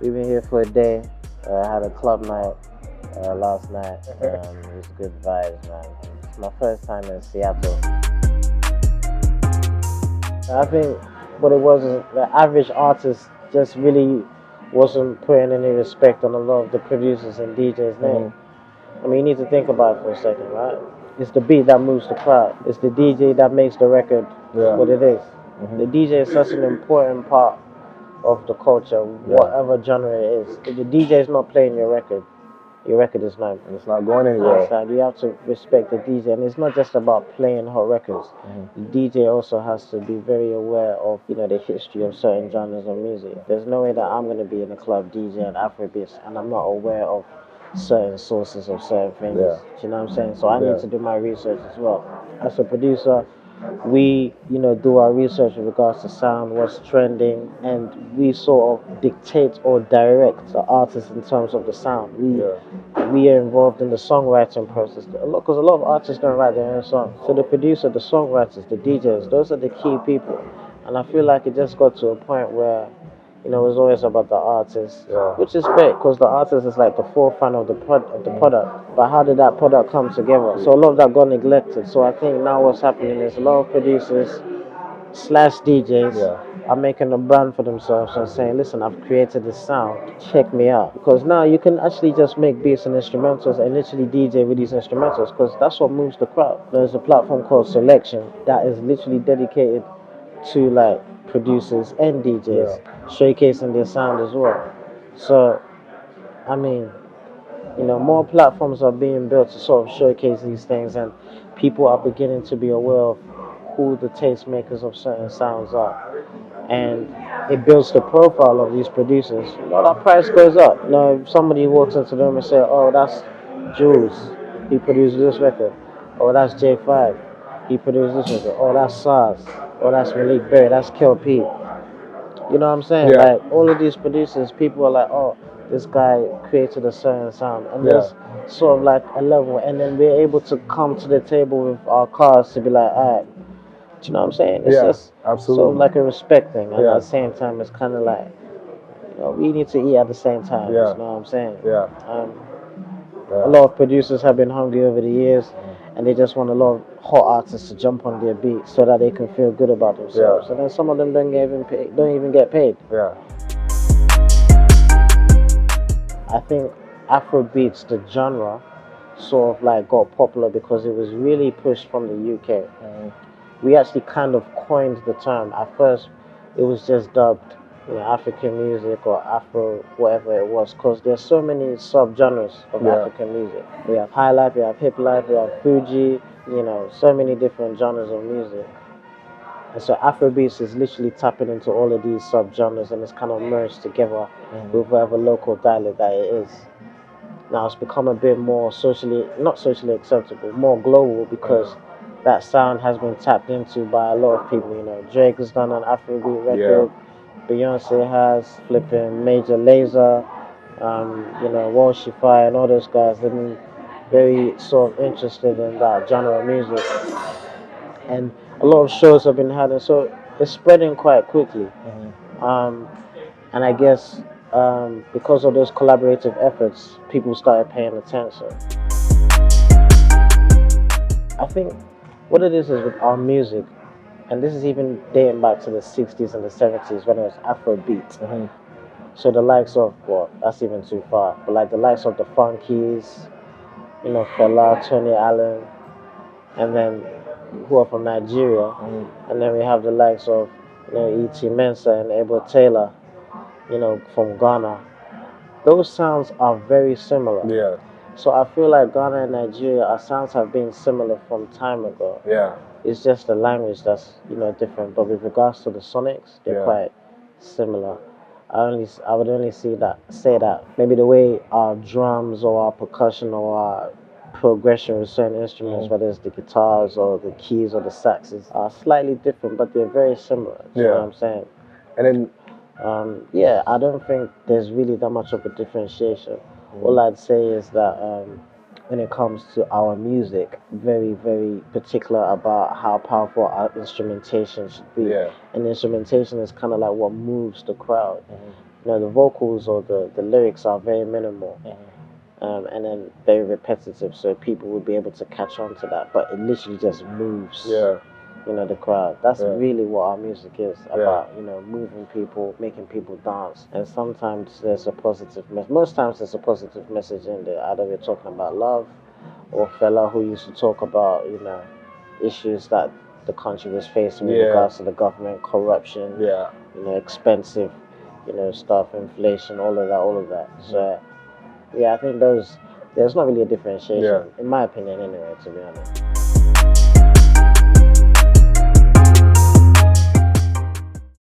We've been here for a day. I had a club night last night. It was good vibes, man. It's my first time in Seattle. I think what it was is the average artist just really wasn't putting any respect on a lot of the producers and DJs' name. I mean, you need to think about it for a second, right? It's the beat that moves the crowd. It's the DJ that makes the record what it is. The DJ is such an important part of the culture, whatever genre it is. If the DJ is not playing your record is not. And it's not going anywhere. So you have to respect the DJ, and it's not just about playing hot records. The DJ also has to be very aware of, the history of certain genres of music. There's no way that I'm going to be in a club DJing Afrobeats and I'm not aware of certain sources of certain things. Do you know what I'm saying? So I need to do my research as well. As a producer, we do our research with regards to sound, what's trending, and we sort of dictate or direct the artist in terms of the sound. We are involved in the songwriting process because a lot of artists don't write their own songs. So the producer, the songwriters, the DJs, those are the key people. And I feel like it just got to a point where it's always about the artist, which is great because the artist is like the forefront of the product. But how did that product come together? So a lot of that got neglected. So I think now what's happening is a lot of producers / DJs are making a brand for themselves and saying, listen, I've created this sound, check me out. Because now you can actually just make beats and instrumentals and literally DJ with these instrumentals because that's what moves the crowd. There's a platform called Selection that is literally dedicated to like producers and DJs showcasing their sound as well. So, I mean, more platforms are being built to sort of showcase these things, and people are beginning to be aware of who the tastemakers of certain sounds are. And it builds the profile of these producers. That price goes up. If somebody walks into the room and says, oh, that's JULS, he produced this record. Oh, that's J5, he produced this record. Oh, that's SARS. Oh, that's Malik Berry, that's KLP. You know what I'm saying? Like, all of these producers, people are like, oh, this guy created a certain sound. And there's sort of like a level. And then we're able to come to the table with our cards to be like, all right, do you know what I'm saying? It's just absolutely. sort of like a respect thing. And at the same time, it's kind of like, we need to eat at the same time. You know what I'm saying? A lot of producers have been hungry over the years, and they just want a lot of hot artists to jump on their beat so that they can feel good about themselves. And then some of them don't even get paid. I think Afrobeats, the genre, sort of like got popular because it was really pushed from the UK. We actually kind of coined the term. At first, it was just dubbed African music or Afro, whatever it was, because there's so many sub-genres of African music. We have high life, we have hip life, we have Fuji, so many different genres of music. And so Afrobeats is literally tapping into all of these sub-genres, and it's kind of merged together with whatever local dialect that it is. Now it's become a bit more not socially acceptable, more global, because that sound has been tapped into by a lot of people. Drake has done an Afrobeat record. Beyonce has, flipping Major Lazer, Walshify, and all those guys. They've been very sort of interested in that genre of music, and a lot of shows have been had, and so it's spreading quite quickly. And I guess because of those collaborative efforts, people started paying attention. I think what it is with our music, and this is even dating back to the 60s and the 70s when it was Afrobeat. So the likes of, that's even too far, but like the likes of the Funkies, Fela, Tony Allen, and then who are from Nigeria, and then we have the likes of E.T. Mensah and Abel Taylor, from Ghana. Those sounds are very similar. So I feel like Ghana and Nigeria, our sounds have been similar from time ago. It's just the language that's different. But with regards to the sonics, they're quite similar. I would only say that maybe the way our drums or our percussion or our progression with certain instruments, whether it's the guitars or the keys or the saxes, are slightly different, but they're very similar. You know what I'm saying? And then I don't think there's really that much of a differentiation. All I'd say is that when it comes to our music, very, very particular about how powerful our instrumentation should be. And instrumentation is kind of like what moves the crowd. you know, the vocals or the lyrics are very minimal. And then very repetitive, so people will be able to catch on to that. But it literally just moves, you know, the crowd. That's really what our music is about. You know, moving people, making people dance. And sometimes there's a positive message. Most times there's a positive message in there. Either we're talking about love, or fella who used to talk about, you know, issues that the country was facing with regards to the government, corruption, you know, expensive, you know, stuff, inflation, all of that. So. Yeah, I think there's not really a differentiation, in my opinion anyway, to be honest.